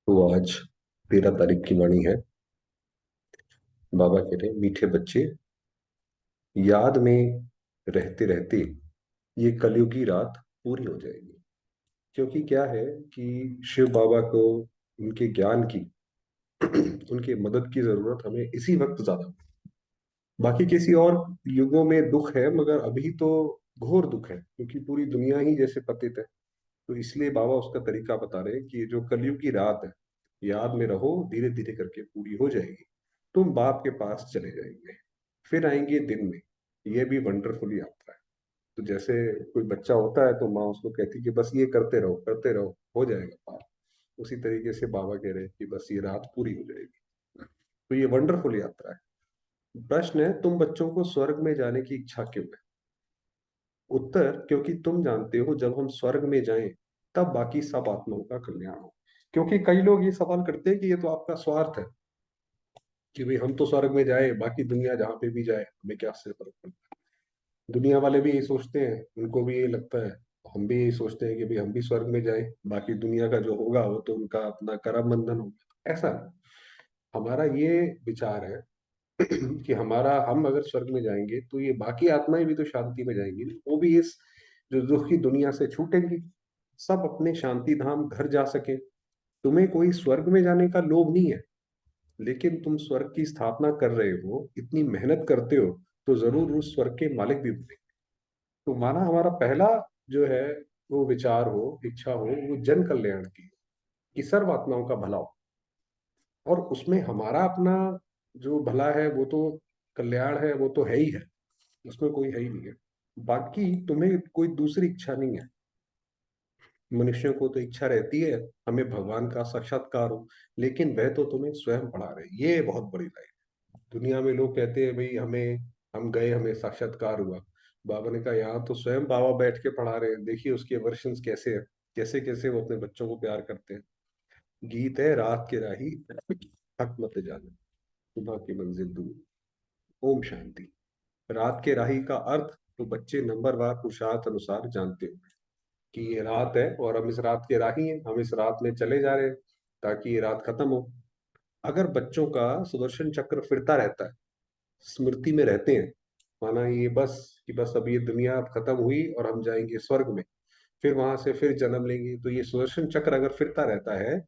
तो आज 13 तारीख की वाणी है। बाबा कह रहे मीठे बच्चे, याद में रहते रहते ये कलयुगी रात पूरी हो जाएगी। क्योंकि क्या है कि शिव बाबा को उनके ज्ञान की उनके मदद की जरूरत हमें इसी वक्त ज्यादा। बाकी किसी और युगों में दुख है, मगर अभी तो घोर दुख है क्योंकि पूरी दुनिया ही जैसे पतित है। तो इसलिए बाबा उसका तरीका बता रहे हैं कि ये जो कलयुग की रात है, याद में रहो, धीरे धीरे करके पूरी हो जाएगी। तुम बाप के पास चले जाएंगे, फिर आएंगे दिन में। ये भी वंडरफुल यात्रा है। तो जैसे कोई बच्चा होता है तो माँ उसको कहती है कि बस ये करते रहो, हो जाएगा पार। उसी तरीके से बाबा कह रहे हैं कि बस ये रात पूरी हो जाएगी। तो ये वंडरफुल यात्रा है। प्रश्न है, तुम बच्चों को स्वर्ग में जाने की इच्छा क्यों है? उत्तर, क्योंकि तुम जानते हो जब हम स्वर्ग में जाएं तब बाकी सब आत्माओं का कल्याण हो। क्योंकि कई लोग ये सवाल करते हैं कि ये तो आपका स्वार्थ है कि भाई हम तो स्वर्ग में जाए, बाकी दुनिया जहाँ पे भी जाए हमें क्या इससे फर्क पड़ता है। दुनिया वाले भी यही सोचते हैं, उनको भी ये लगता है। हम भी यही सोचते हैं कि भाई हम भी स्वर्ग में जाए, बाकी दुनिया का जो होगा वो तो उनका अपना करम बंधन होगा। ऐसा नहीं। हमारा ये विचार है कि हमारा हम अगर स्वर्ग में जाएंगे तो ये बाकी आत्माएं भी तो शांति में जाएंगी ना, वो भी इस जो दुखी दुनिया से छूटेंगी, सब अपने शांति धाम घर जा सके। तुम्हें कोई स्वर्ग में जाने का लोभ नहीं है, लेकिन तुम स्वर्ग की स्थापना कर रहे हो, इतनी मेहनत करते हो, तो जरूर उस स्वर्ग के मालिक भी बने। तो माना हमारा पहला जो है वो विचार हो, इच्छा हो, वो जन कल्याण की, कि सर्व आत्माओं का भला हो। और उसमें हमारा अपना जो भला है वो तो कल्याण है, वो तो है ही है, उसमें कोई है ही नहीं है। बाकी तुम्हें कोई दूसरी इच्छा नहीं है। मनुष्यों को तो इच्छा रहती है हमें भगवान का साक्षात्कार हो, लेकिन वह तो तुम्हें स्वयं पढ़ा रहे। ये बहुत बड़ी लाइन। दुनिया में लोग कहते हैं भाई हमें, हम गए हमें साक्षात्कार हुआ। बाबा ने कहा यहाँ तो स्वयं बाबा बैठ के पढ़ा रहे हैं, देखिए उसके वर्षन्स कैसे हैं, कैसे कैसे वो अपने बच्चों को प्यार करते हैं। गीत है रात के राही, हक मत जाने, सुबह की मंजिल दूर। ओम शांति। रात के राही का अर्थ तो बच्चे नंबरवार पुरुषार्थ अनुसार जानते हो कि ये रात है और हम इस रात के राही हैं, हम इस रात में चले जा रहे हैं ताकि ये रात खत्म हो। अगर बच्चों का सुदर्शन चक्र फिरता रहता है, स्मृति में रहते हैं, माना ये बस कि बस अब ये दुनिया अब खत्म हुई और हम जाएंगे स्वर्ग में, फिर वहां से फिर जन्म लेंगे, तो ये सुदर्शन चक्र अगर फिरता रहता है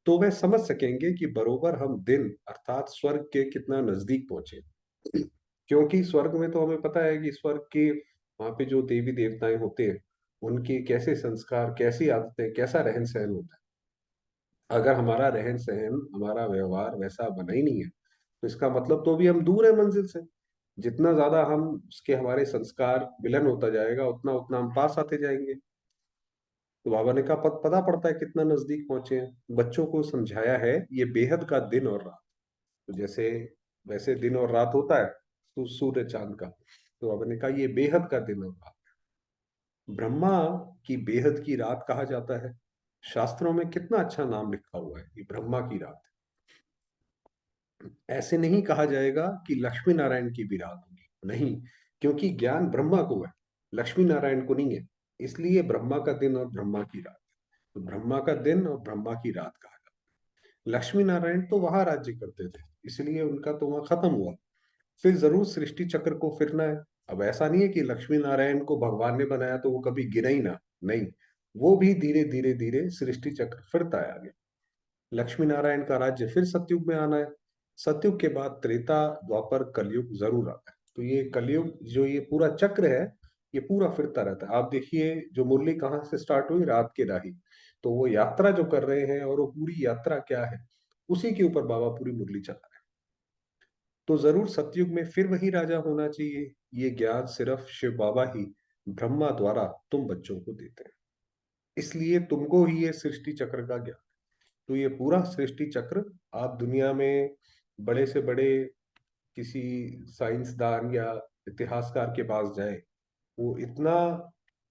तो वे समझ सकेंगे कि बरोबर हम दिन अर्थात स्वर्ग के कितना नजदीक पहुंचे। क्योंकि स्वर्ग में तो हमें पता है कि स्वर्ग के वहां पे जो देवी देवताएं होते हैं, उनके कैसे संस्कार, कैसी आदतें, कैसा रहन सहन होता है। अगर हमारा रहन सहन, हमारा व्यवहार वैसा बना ही नहीं है, तो इसका मतलब तो भी हम दूर है मंजिल से। जितना ज्यादा हम उसके हमारे संस्कार विलन होता जाएगा, उतना उतना हम पास आते जाएंगे। तो बाबा ने कहा पता पड़ता है कितना नजदीक पहुंचे हैं। बच्चों को समझाया है ये बेहद का दिन और रात। तो जैसे वैसे दिन और रात होता है सूर्य चांद का, तो बाबा ने कहा ये बेहद का दिन और रात। ब्रह्मा की बेहद की रात कहा जाता है। शास्त्रों में कितना अच्छा नाम लिखा हुआ है, ये ब्रह्मा की रात। ऐसे नहीं कहा जाएगा कि लक्ष्मी नारायण की भी रात होगी, नहीं, क्योंकि ज्ञान ब्रह्मा को है, लक्ष्मी नारायण को नहीं है। इसलिए ब्रह्मा का दिन और ब्रह्मा की रात। तो ब्रह्मा का दिन और ब्रह्मा की रात कहा जाता है। लक्ष्मी नारायण तो वहां राज्य करते थे, इसलिए उनका तो वहां खत्म हुआ। फिर जरूर सृष्टि चक्र को फिरना है। अब ऐसा नहीं है कि लक्ष्मी नारायण को भगवान ने बनाया तो वो कभी गिरा ही ना, नहीं, वो भी धीरे धीरे धीरे सृष्टि चक्र फिरता है आगे। लक्ष्मी नारायण का राज्य फिर सतयुग में आना है। सतयुग के बाद त्रेता, द्वापर, कलयुग जरूर आता है। तो ये कलयुग जो ये पूरा चक्र है, ये पूरा फिरता रहता है। आप देखिए जो मुरली कहाँ से स्टार्ट हुई, रात के राही। तो वो यात्रा जो कर रहे हैं, और वो पूरी यात्रा क्या है, उसी के ऊपर बाबा पूरी मुरली चला रहे हैं। तो जरूर सतयुग में फिर वही राजा होना चाहिए। ये ज्ञान सिर्फ शिव बाबा ही ब्रह्मा द्वारा तुम बच्चों को देते हैं। इसलिए तुमको ही ये सृष्टि चक्र का ज्ञान। तो ये पूरा सृष्टि चक्र, आप दुनिया में बड़े से बड़े किसी साइंसदान या इतिहासकार के पास जाए, वो इतना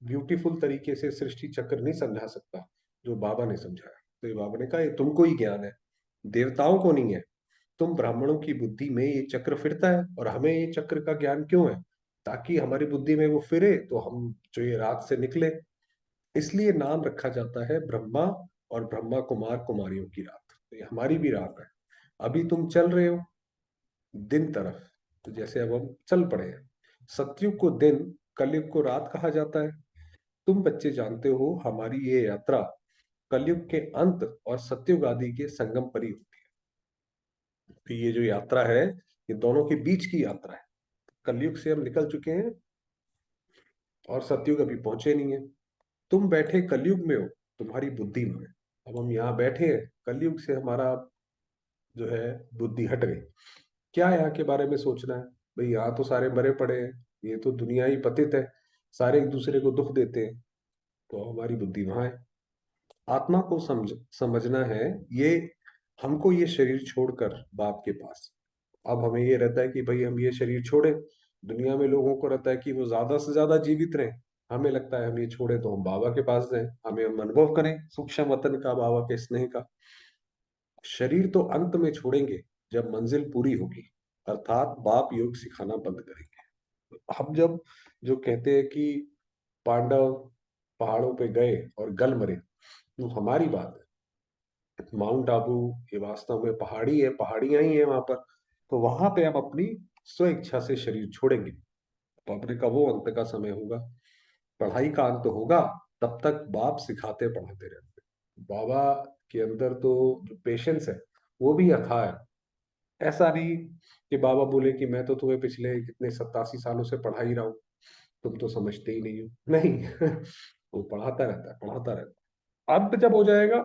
ब्यूटीफुल तरीके से सृष्टि चक्र नहीं समझा सकता जो बाबा ने समझाया। तो ये बाबा ने कहा ये तुमको ही ज्ञान है, देवताओं को नहीं है। तुम ब्राह्मणों की बुद्धि में ये चक्र फिरता है, और हमें ये चक्र का ज्ञान क्यों है? ताकि हमारी बुद्धि में वो फिरे तो हम जो ये रात से निकले। इसलिए नाम रखा जाता है ब्रह्मा और ब्रह्मा कुमार कुमारियों की रात। तो ये हमारी भी रात है। अभी तुम चल रहे हो दिन तरफ, तो जैसे अब हम चल पड़े हैं। सतयुग को दिन, कलयुग को रात कहा जाता है। तुम बच्चे जानते हो हमारी ये यात्रा कलयुग के अंत और सतयुग आदि के संगम पर ही होती है। तो ये जो यात्रा है, ये दोनों के बीच की यात्रा है। कलयुग से हम निकल चुके हैं और सतयुग अभी पहुंचे नहीं है। तुम बैठे कलयुग में हो, तुम्हारी बुद्धि में है। अब हम यहाँ बैठे हैं, कलयुग से हमारा जो है बुद्धि हट गई। क्या यहाँ के बारे में सोचना है? भाई यहाँ तो सारे मरे पड़े हैं, ये तो दुनिया ही पतित है, सारे एक दूसरे को दुख देते हैं। तो हमारी बुद्धि वहां है। आत्मा को समझना है। ये हमको ये शरीर छोड़कर बाप के पास। अब हमें ये रहता है कि भाई हम ये शरीर छोड़े। दुनिया में लोगों को रहता है कि वो ज्यादा से ज्यादा जीवित रहे। हमें लगता है हम ये छोड़े तो हम बाबा के पास जाएं, हमें हम अनुभव करें सूक्ष्म वतन का, बाबा के स्नेह का। शरीर तो अंत में छोड़ेंगे जब मंजिल पूरी होगी, अर्थात बाप योग सिखाना बंद करेंगे। हम जब जो कहते हैं कि पांडव पहाड़ों पे गए और गल मरे, तो हमारी बात है। माउंट आबू ये वास्तव में पहाड़ी है, पहाड़ियां ही है वहां पर। तो वहां पे हम अपनी स्व इच्छा से शरीर छोड़ेंगे। पब्लिक का वो अंत का समय होगा, पढ़ाई का अंत होगा। तब तक बाप सिखाते पढ़ाते रहते। बाबा के अंदर तो जो पेशेंस है वो भी अथाह है। ऐसा नहीं कि बाबा बोले कि मैं तो तुम्हें पिछले कितने 87 सालों से पढ़ा ही रहा हूँ, तुम तो समझते ही नहीं हो। नहीं वो पढ़ाता रहता है, पढ़ाता रहता है। अंत जब हो जाएगा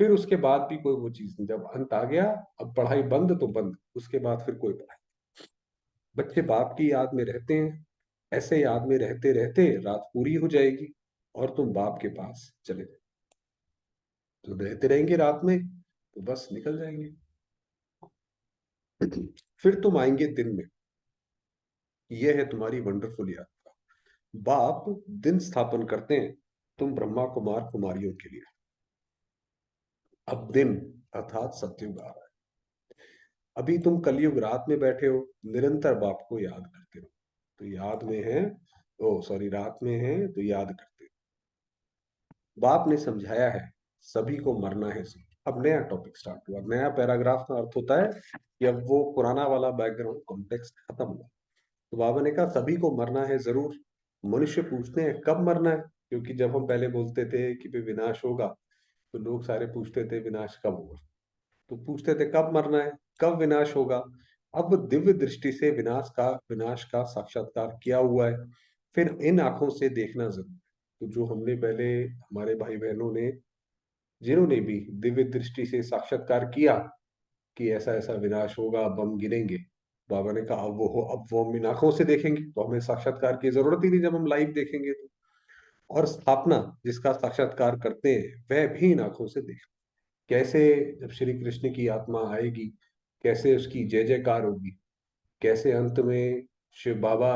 फिर उसके बाद भी कोई वो चीज नहीं। जब अंत आ गया, अब पढ़ाई बंद तो बंद, उसके बाद फिर कोई पढ़ाई। बच्चे बाप की याद में रहते हैं। ऐसे याद में रहते रहते रात पूरी हो जाएगी और तुम बाप के पास चले जाओ। तो रहते रहेंगे रात में तो बस निकल जाएंगे। फिर तुम आएंगे दिन में। यह है तुम्हारी वंडरफुल यात्रा। बाप दिन स्थापन करते हैं तुम ब्रह्मा कुमार कुमारियों के लिए। अब दिन अर्थात सतयुग आ रहा है। अभी तुम कलयुग रात में बैठे हो, निरंतर बाप को याद करते हो। तो याद में है, ओ सॉरी, रात में है तो याद करते हो। बाप ने समझाया है सभी को मरना है सो। अब नया टॉपिक स्टार्ट हुआ, नया पैराग्राफ का अर्थ होता है कि अब वो पुराना वाला बैकग्राउंड कॉन्टेक्स्ट खत्म हुआ। तो बाबा ने कहा सभी को मरना है जरूर। मनुष्य पूछते हैं कब मरना है, क्योंकि जब हम पहले बोलते थे कि भी विनाश होगा, तो लोग सारे पूछते थे विनाश कब होगा। तो पूछते थे कब मरना है, कब विनाश होगा। अब दिव्य दृष्टि से विनाश का साक्षात्कार किया हुआ है। फिर इन आंखों से देखना जरूर है। तो जो हमने पहले, हमारे भाई बहनों ने जिन्होंने भी दिव्य दृष्टि से साक्षात्कार किया कि ऐसा ऐसा विनाश होगा, अब हम गिरेंगे, बाबा ने कहा अब वो हम इन आंखों से देखेंगे, तो हमें साक्षात्कार की जरूरत ही नहीं जब हम लाइव देखेंगे तो। और स्थापना जिसका साक्षात्कार करते हैं वह भी इन आंखों से देख, कैसे जब श्री कृष्ण की आत्मा आएगी, कैसे उसकी जय जयकार होगी, कैसे अंत में शिव बाबा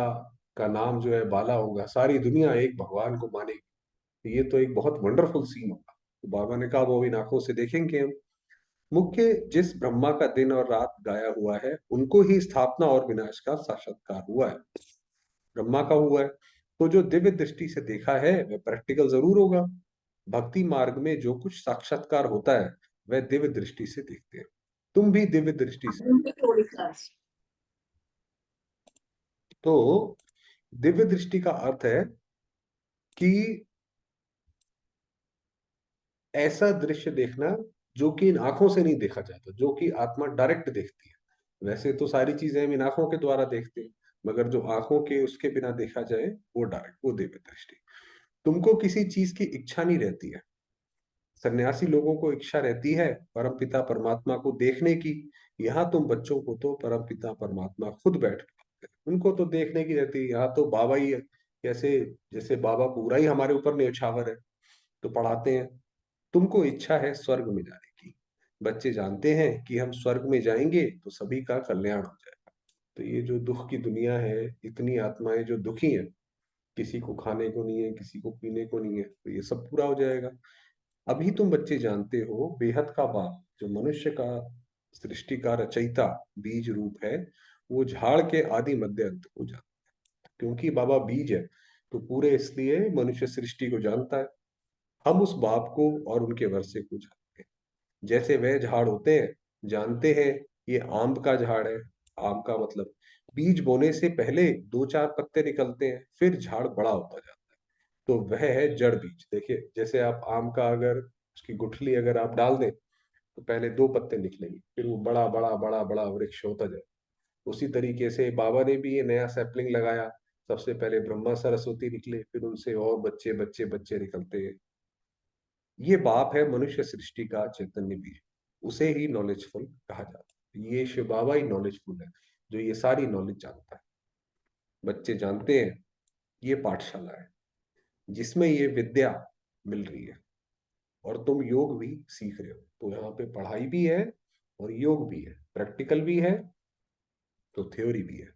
का नाम जो है बाला होगा, सारी दुनिया एक भगवान को मानेगी। तो ये तो एक बहुत वंडरफुल सीन होगा। तो बाबा ने कहा वो इन आंखों से देखेंगे हम। मुख्य जिस ब्रह्मा का दिन और रात गाया हुआ है उनको ही स्थापना और विनाश का साक्षात्कार हुआ है, ब्रह्मा का हुआ है। तो जो दिव्य दृष्टि से देखा है वह प्रैक्टिकल जरूर होगा। भक्ति मार्ग में जो कुछ साक्षात्कार होता है वह दिव्य दृष्टि से देखते हैं। तुम भी दिव्य दृष्टि से। तो दिव्य दृष्टि का अर्थ है कि ऐसा दृश्य देखना जो कि इन आंखों से नहीं देखा जाता, जो कि आत्मा डायरेक्ट देखती है। वैसे तो सारी चीजें हम इन आंखों के द्वारा देखते हैं, मगर जो आंखों के उसके बिना देखा जाए वो डायरेक्ट, वो दिव्य दृष्टि। तुमको किसी चीज की इच्छा नहीं रहती है। सन्यासी लोगों को इच्छा रहती है परम पिता परमात्मा को देखने की। यहाँ तुम बच्चों को तो परम पिता परमात्मा खुद बैठ के, उनको तो देखने की रहती है। यहाँ तो बाबा ही है, कैसे जैसे बाबा पूरा ही हमारे ऊपर न्यौछावर है, तो पढ़ाते हैं। तुमको इच्छा है स्वर्ग में जाने की। बच्चे जानते हैं कि हम स्वर्ग में जाएंगे तो सभी का कल्याण हो जाएगा। तो ये जो दुख की दुनिया है, इतनी आत्माएं जो दुखी हैं, किसी को खाने को नहीं है, किसी को पीने को नहीं है, तो ये सब पूरा हो जाएगा। अभी तुम बच्चे जानते हो बेहद का बाप जो मनुष्य का सृष्टि का रचयिता बीज रूप है, वो झाड़ के आदि मध्य अंत को जानता है। क्योंकि बाबा बीज है तो पूरे इसलिए मनुष्य सृष्टि को जानता है। हम उस बाप को और उनके वर्षे को जानते हैं। जैसे वह झाड़ होते हैं, जानते हैं ये आम का झाड़ है। आम का मतलब बीज बोने से पहले दो चार पत्ते निकलते हैं, फिर झाड़ बड़ा होता जाता है। तो वह है जड़ बीज। देखिए, जैसे आप आम का अगर उसकी गुठली अगर आप डाल दें, तो पहले दो पत्ते निकलेंगे, फिर वो बड़ा बड़ा बड़ा बड़ा वृक्ष होता जाए। उसी तरीके से बाबा ने भी ये नया सैपलिंग लगाया। सबसे पहले ब्रह्मा सरस्वती निकले, फिर उनसे और बच्चे बच्चे बच्चे निकलते हैं। ये बाप है मनुष्य सृष्टि का चैतन्य बीज। उसे ही नॉलेजफुल कहा जाता है। ये शिव बाबा ही नॉलेजफुल है, जो ये सारी नॉलेज जानता है। बच्चे जानते हैं ये पाठशाला है जिसमें ये विद्या मिल रही है, और तुम योग भी सीख रहे हो। तो यहाँ पे पढ़ाई भी है और योग भी है, प्रैक्टिकल भी है तो थ्योरी भी है।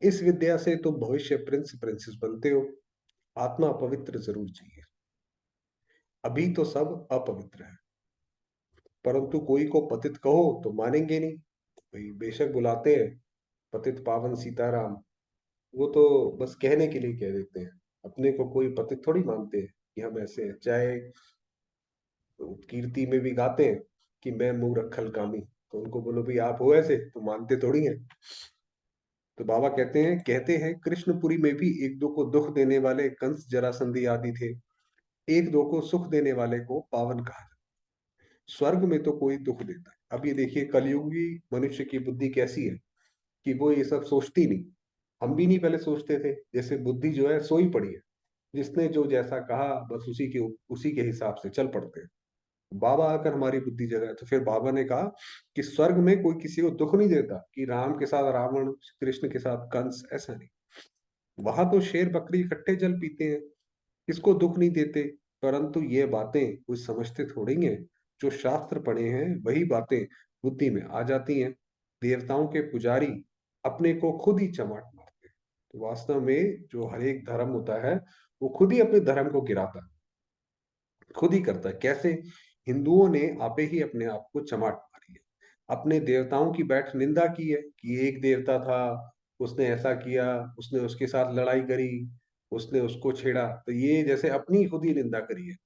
इस विद्या से तुम भविष्य प्रिंस प्रिंसेस बनते हो। आत्मा पवित्र जरूर चाहिए। अभी तो सब अपवित्र है, परंतु कोई को पतित कहो तो मानेंगे नहीं। भाई बेशक बुलाते हैं पतित पावन सीताराम, वो तो बस कहने के लिए कह देते हैं। अपने को कोई पतित थोड़ी मानते हैं कि हम ऐसे हैं। चाहे कीर्ति में भी गाते हैं कि मैं मुंह रखल कामी, तो उनको बोलो भाई आप हो ऐसे, तो मानते थोड़ी हैं। तो बाबा कहते हैं कृष्णपुरी में भी एक दो को दुख देने वाले कंस जरासंधी आदि थे। एक दो को सुख देने वाले को पावन कहा जाता। स्वर्ग में तो कोई दुख देता है। अब ये देखिए कलयुगी मनुष्य की बुद्धि कैसी है कि वो ये सब सोचती नहीं। हम भी नहीं पहले सोचते थे, जैसे बुद्धि जो है सोई पड़ी है। जिसने जो जैसा कहा बस उसी के हिसाब से चल पड़ते हैं। बाबा आकर हमारी बुद्धि जगाए, तो फिर बाबा ने कहा कि स्वर्ग में कोई किसी को दुख नहीं देता, कि राम के साथ रावण, कृष्ण के साथ कंस, ऐसा नहीं। वहां तो शेर बकरी इकट्ठे जल पीते हैं, किसको दुख नहीं देते। परंतु ये बातें कुछ समझते थोड़ी हैं। जो शास्त्र पढ़े हैं वही बातें बुद्धि में आ जाती हैं। देवताओं के पुजारी अपने को खुद ही चमाट मारते हैं। तो वास्तव में जो हर एक धर्म होता है, वो खुद ही अपने धर्म को गिराता है, खुद ही करता है। कैसे? हिंदुओं ने आपे ही अपने आप को चमाट मारी है। अपने देवताओं की बैठ निंदा की है कि एक देवता था, उसने ऐसा किया, उसने उसके साथ लड़ाई करी, उसने उसको छेड़ा। तो ये जैसे अपनी खुद ही निंदा करी है।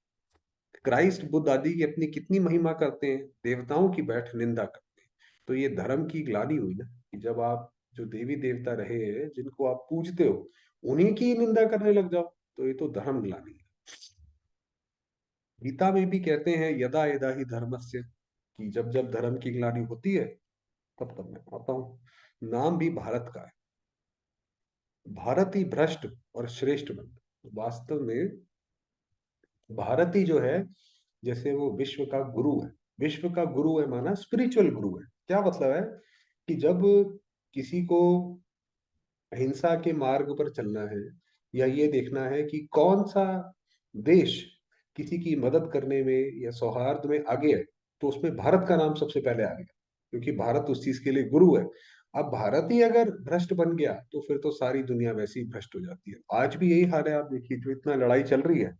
क्राइस्ट बुद्ध आदि की अपनी कितनी महिमा करते हैं, देवताओं की बैठ निंदा करते हैं। तो ये धर्म की ग्लानि हुई ना, कि जब आप जो देवी देवता रहे हैं जिनको आप पूजते हो, उन्हीं की निंदा करने लग जाओ, तो ये तो धर्म ग्लानि है। गीता में भी कहते हैं यदा यदा ही धर्मस्य, कि जब जब धर्म की ग्लानि होती है तब तब मैं आता हूं। नाम भी भारत का है। भारत ही भ्रष्ट और श्रेष्ठ बनता है। वास्तव में भारत ही जो है, जैसे वो विश्व का गुरु है। विश्व का गुरु है माना स्पिरिचुअल गुरु है। क्या मतलब है? कि जब किसी को अहिंसा के मार्ग पर चलना है, या ये देखना है कि कौन सा देश किसी की मदद करने में या सौहार्द में आगे है, तो उसमें भारत का नाम सबसे पहले आ गया, क्योंकि भारत उस चीज के लिए गुरु है। अब भारत ही अगर भ्रष्ट बन गया, तो फिर तो सारी दुनिया वैसे ही भ्रष्ट हो जाती है। आज भी यही हाल है। आप देखिए, जो इतना लड़ाई चल रही है,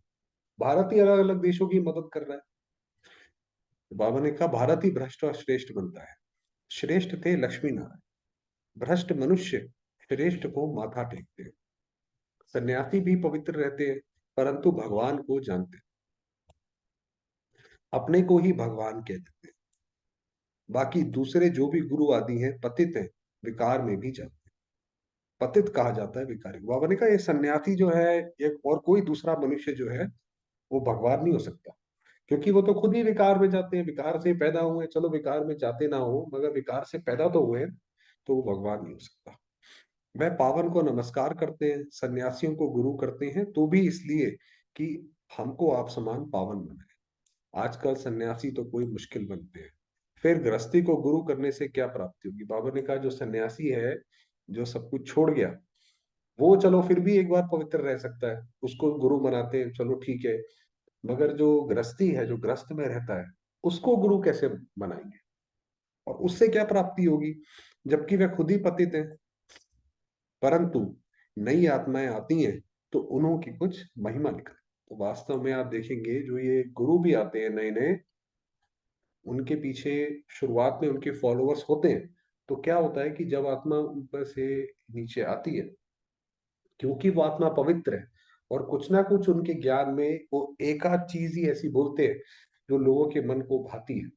भारत ही अलग अलग देशों की मदद कर रहा है। तो बाबा ने कहा भारत ही भ्रष्ट और श्रेष्ठ बनता है। श्रेष्ठ थे लक्ष्मी नारायण। भ्रष्ट मनुष्य श्रेष्ठ को माथा टेकते हैं। सन्यासी भी पवित्र रहते हैं, परंतु भगवान को जानते हैं, अपने को ही भगवान कह देते हैं। बाकी दूसरे जो भी गुरु आदि हैं पतित हैं, विकार में भी जाते हैं। पतित कहा जाता है विकारी। बाबा ने कहा ये सन्यासी जो है, एक और कोई दूसरा मनुष्य जो है, वो भगवान नहीं हो सकता, क्योंकि वो तो खुद ही विकार में जाते हैं। विकार से पैदा हुए, चलो विकार में जाते ना हो, मगर विकार से पैदा तो हुए हैं, तो वो भगवान नहीं हो सकता। वह पावन को नमस्कार करते हैं, सन्यासियों को गुरु करते हैं, तो भी इसलिए कि हमको आप समान पावन बनाए। आजकल सन्यासी तो कोई मुश्किल बनते हैं। फिर गृहस्थी को गुरु करने से क्या प्राप्ति होगी? बाबा ने कहा जो सन्यासी है, जो सब कुछ छोड़ गया, वो चलो फिर भी एक बार पवित्र रह सकता है, उसको गुरु बनाते हैं, चलो ठीक है। मगर जो गृहस्थी है, जो गृहस्थ में रहता है, उसको गुरु कैसे बनाएंगे? और उससे क्या प्राप्ति होगी, जबकि वह खुद ही पतित है। परंतु नई आत्माएं आती हैं, तो उन्हों की कुछ महिमा निकल। तो वास्तव में आप देखेंगे जो ये गुरु भी आते हैं नए नए, उनके पीछे शुरुआत में उनके फॉलोअर्स होते हैं। तो क्या होता है कि जब आत्मा ऊपर से नीचे आती है, क्योंकि वो आत्मा पवित्र है, और कुछ ना कुछ उनके ज्ञान में वो एक आध चीज ही ऐसी बोलते हैं जो लोगों के मन को भाती है,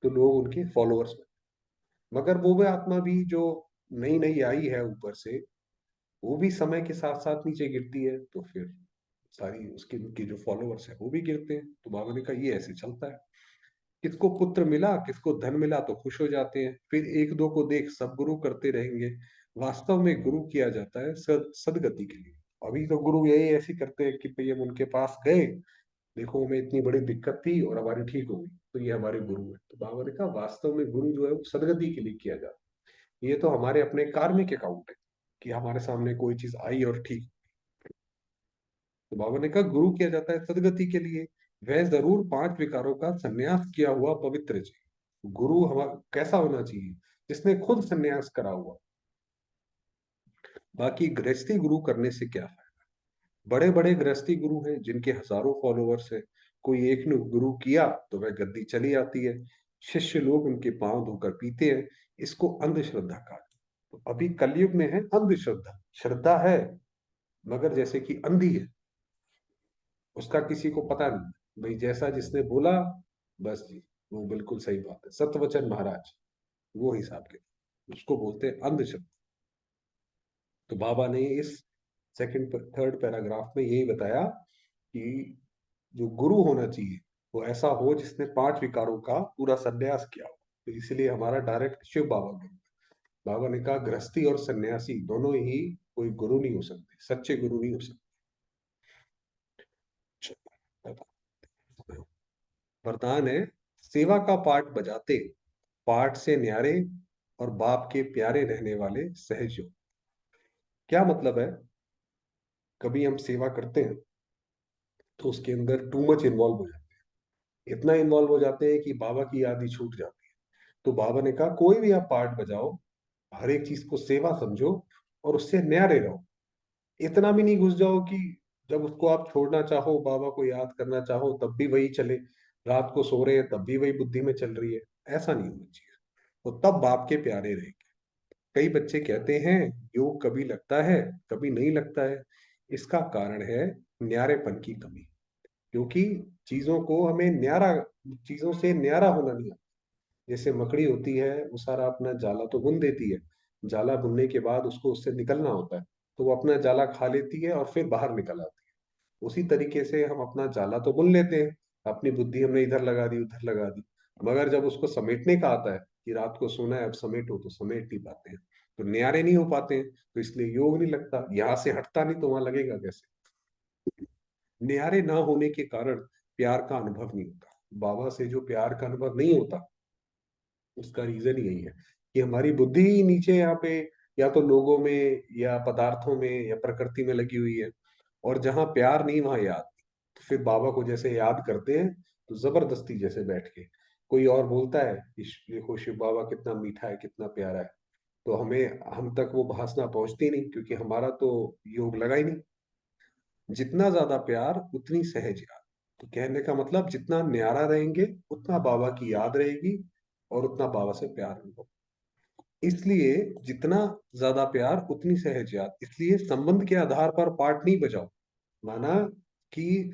तो लोग उनके फॉलोअर्स बने। मगर वो भी आत्मा भी जो नई नई आई है ऊपर से, वो भी समय के साथ साथ नीचे गिरती है, तो फिर सारी उसके उनके जो फॉलोअर्स है वो भी गिरते हैं। तो बाबा ने कहा ये ऐसे चलता है, किसको पुत्र मिला किसको धन मिला तो खुश हो जाते हैं, फिर एक दो को देख सब गुरु करते रहेंगे। वास्तव में गुरु किया जाता है सदगति के लिए। अभी तो गुरु यही ऐसी करते हैं कि भाई हम उनके पास गए, देखो हमें इतनी बड़ी दिक्कत थी और हमारी ठीक हो गई, तो ये हमारे गुरु है। तो बाबा ने कहा वास्तव में गुरु जो है वो सदगति के लिए किया जाता है। ये तो हमारे अपने कार्मिक अकाउंट है कि हमारे सामने कोई चीज आई और ठीक। तो बाबा ने कहा गुरु किया जाता है सदगति के लिए, वह जरूर पांच विकारों का संन्यास किया हुआ पवित्र जी। गुरु हमारा कैसा होना चाहिए? जिसने खुद संन्यास करा हुआ। बाकी गृहस्थी गुरु करने से क्या है? बड़े बड़े गृहस्थी गुरु हैं जिनके हजारों फॉलोअर्स हैं, कोई एक ने गुरु किया तो वह गद्दी चली आती है, शिष्य लोग उनके पांव धोकर पीते हैं। इसको अंधश्रद्धा कहा। तो अभी कलयुग में है अंधश्रद्धा, श्रद्धा है मगर जैसे कि अंधी है, उसका किसी को पता नहीं, भाई जैसा जिसने बोला बस जी, वो बिल्कुल सही बात है, सत्यवचन महाराज वो हिसाब के, उसको बोलते हैं अंधश्रद्धा। तो बाबा ने इस सेकंड थर्ड पैराग्राफ में यही बताया कि जो गुरु होना चाहिए वो ऐसा हो जिसने पांच विकारों का पूरा संन्यास किया हो। तो इसलिए हमारा डायरेक्ट शिव बाबा गुरु। बाबा ने कहा गृहस्थी और सन्यासी दोनों ही कोई गुरु नहीं हो सकते, सच्चे गुरु नहीं हो सकते। वरदान है, सेवा का पाठ बजाते पाठ से न्यारे और बाप के प्यारे रहने वाले सहज योग। क्या मतलब है? कभी हम सेवा करते हैं तो उसके अंदर टू मच इन्वॉल्व हो जाते हैं, इतना इन्वॉल्व हो जाते हैं कि बाबा की याद ही छूट जाती है। तो बाबा ने कहा कोई भी आप पाठ बजाओ, हर एक चीज को सेवा समझो और उससे न्यारे रहो। इतना भी नहीं घुस जाओ कि जब उसको आप छोड़ना चाहो, बाबा को याद करना चाहो तब भी वही चले, रात को सो रहे हैं तब भी वही बुद्धि में चल रही है। ऐसा नहीं होना चाहिए। तो तब बाप के प्यारे रहेंगे। कई बच्चे कहते हैं योग कभी लगता है कभी नहीं लगता है। इसका कारण है न्यारेपन की कमी, क्योंकि चीजों को हमें न्यारा, चीजों से न्यारा होना नहीं आता। जैसे मकड़ी होती है वो सारा अपना जाला तो बुन देती है, जाला बुनने के बाद उसको उससे निकलना होता है, तो वो अपना जाला खा लेती है और फिर बाहर निकल आती है। उसी तरीके से हम अपना जाला तो बुन लेते हैं, अपनी बुद्धि हमने इधर लगा दी उधर लगा दी, मगर जब उसको समेटने का आता है कि रात को सोना है अब समेटो, तो समेट नहीं पाते हैं, तो न्यारे नहीं हो पाते हैं। तो इसलिए योग नहीं लगता, यहाँ से हटता नहीं तो वहां लगेगा कैसे? न्यारे ना होने के कारण प्यार का अनुभव नहीं होता। बाबा से जो प्यार का अनुभव नहीं होता उसका रीजन यही है कि हमारी बुद्धि ही नीचे यहाँ पे या तो लोगों में या पदार्थों में या प्रकृति में लगी हुई है, और जहाँ प्यार नहीं वहां याद। तो फिर बाबा को जैसे याद करते हैं तो जबरदस्ती जैसे बैठ के कोई और बोलता है कि देखो शिव बाबा कितना मीठा है कितना प्यारा है, तो हमें हम तक वो भासना पहुंचती नहीं क्योंकि हमारा तो योग लगा ही नहीं। जितना ज्यादा प्यार उतनी सहज याद। तो कहने का मतलब जितना न्यारा रहेंगे उतना बाबा की याद रहेगी और उतना बाबा से प्यार होगा। इसलिए जितना ज्यादा प्यार उतनी सहज याद। इसलिए संबंध के आधार पर पार्ट नहीं बजाओ। माना कि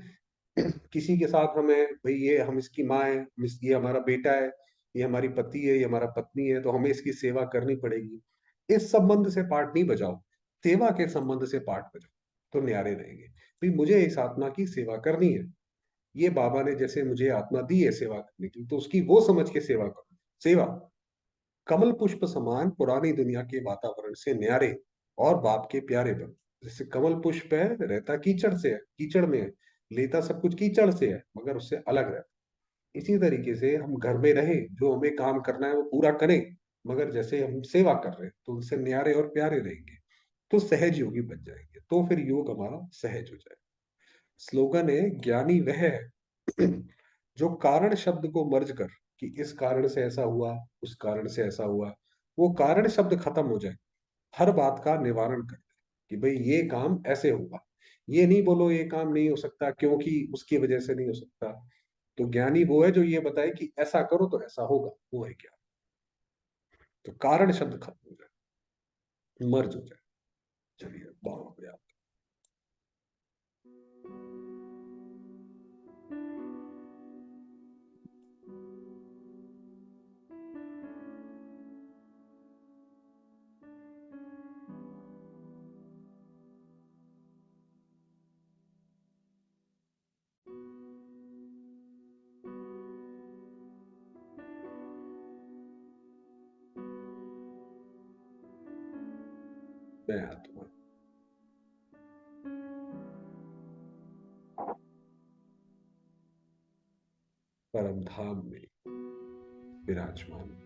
किसी के साथ हमें भाई ये हम इसकी माँ है, ये हमारा बेटा है, ये हमारी पति है, ये हमारा पत्नी है, तो हमें इसकी सेवा करनी पड़ेगी। इस संबंध से पार्ट नहीं बजाओ, सेवा के संबंध से पार्ट बजाओ, तो न्यारे रहेंगे। भाई मुझे इस आत्मा की सेवा करनी है, ये बाबा ने जैसे मुझे आत्मा दी है सेवा करने की, तो उसकी वो समझ के सेवा करो। सेवा कमल पुष्प समान पुरानी दुनिया के वातावरण से न्यारे और बाप के प्यारे बन। जैसे कमल पुष्प है, रहता कीचड़ से है, कीचड़ में है, लेता सब कुछ कीचड़ से है मगर उससे अलग रहता। इसी तरीके से हम घर में रहे, जो हमें काम करना है वो पूरा करें, मगर जैसे हम सेवा कर रहे हैं तो उनसे न्यारे और प्यारे रहेंगे, तो सहज योगी बन जाएंगे, तो फिर योग हमारा सहज हो जाए। स्लोगन है, ज्ञानी वह है जो कारण शब्द को मर्ज कर, कि इस कारण से ऐसा हुआ उस कारण से ऐसा हुआ, वो कारण शब्द खत्म हो जाए, हर बात का निवारण कर दे कि भाई ये काम ऐसे होगा। ये नहीं बोलो ये काम नहीं हो सकता क्योंकि उसकी वजह से नहीं हो सकता। तो ज्ञानी वो है जो ये बताए कि ऐसा करो तो ऐसा होगा, वो है ज्ञान। तो कारण शब्द खत्म हो जाए, मर्ज हो जाए। चलिए बहुत हो गया। मैं आत्मा परम धाम में विराजमान।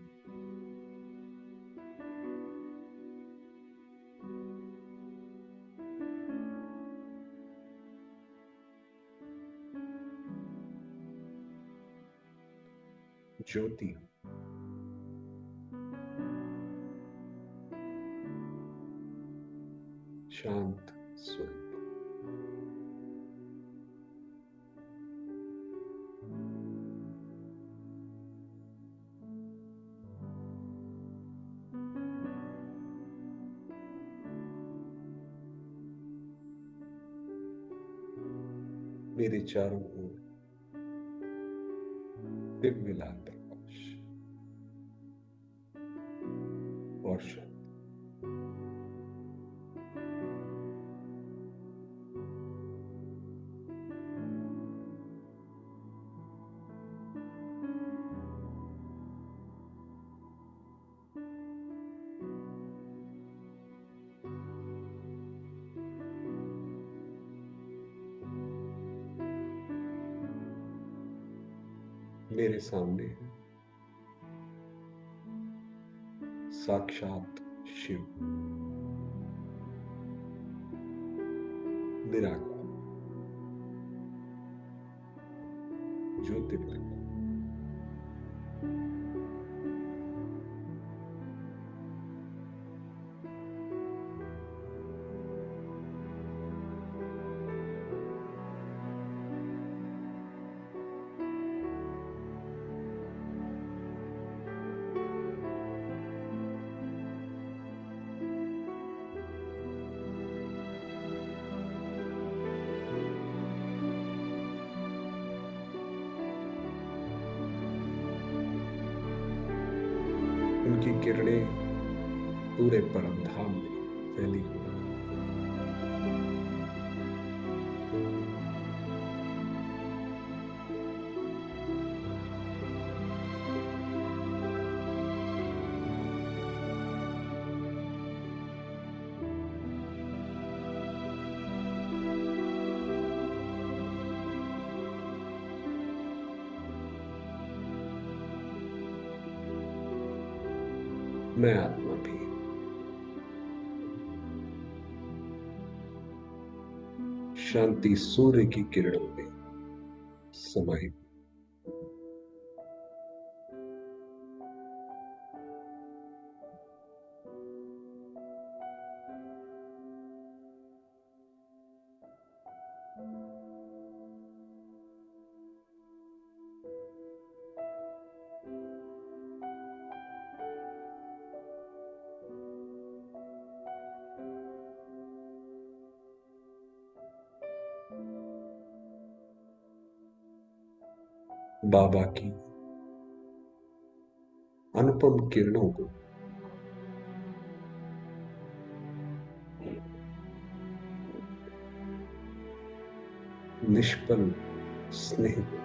ज्योति शांत स्वरूप। मेरे चारों ओर दिव्य लाल प्रकाश और शांति। मेरे सामने है साक्षात शिव, निराकार, ज्योति प्रकाश। उनकी किरणें पूरे परम धाम में फैली हुई। मैं आत्मा भी शांति सूर्य की किरणों में समाहित। बाबा की अनुपम किरणों को निष्पल स्नेह को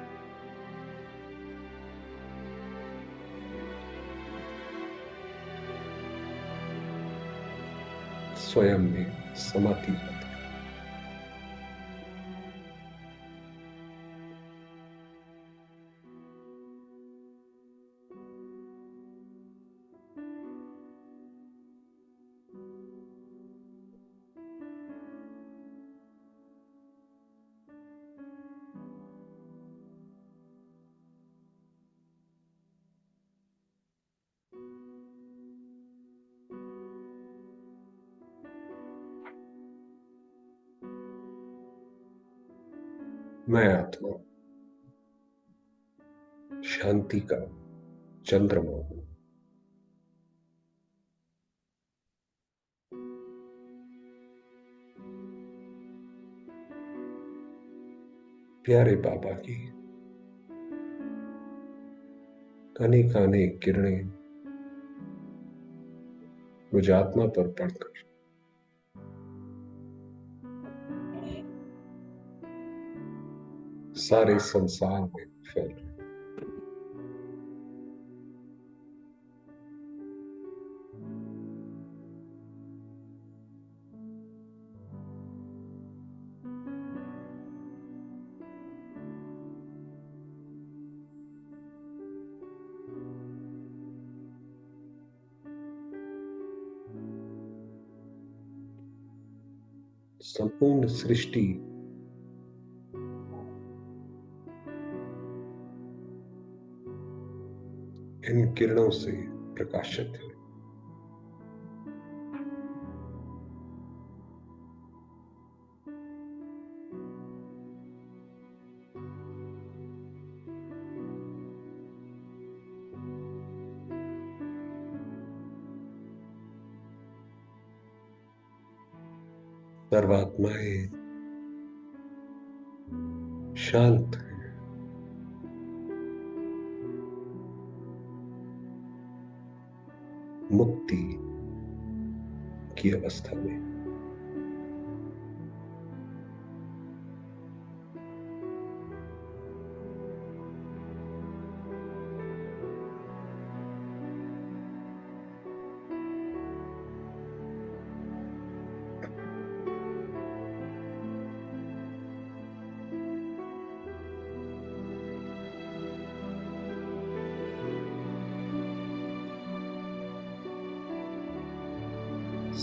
स्वयं में समाती जाती। मैं आत्मा शांति का चंद्रमा हूं। प्यारे बाबा की अनेक अनेक किरणें मुझ आत्मा पर पड़कर सारे संसार में फैल रहे। संपूर्ण सृष्टि इन किरणों से प्रकाशित है। सर्वात्माएं शांत हैं, मुक्ति की अवस्था में।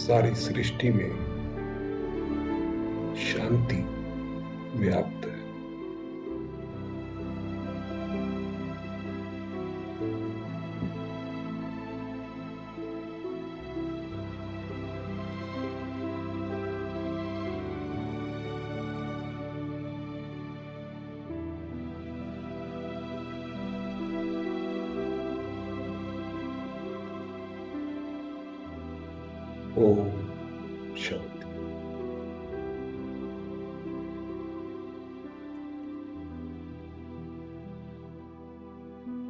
सारी सृष्टि में शांति व्याप्त है। ओम शांति।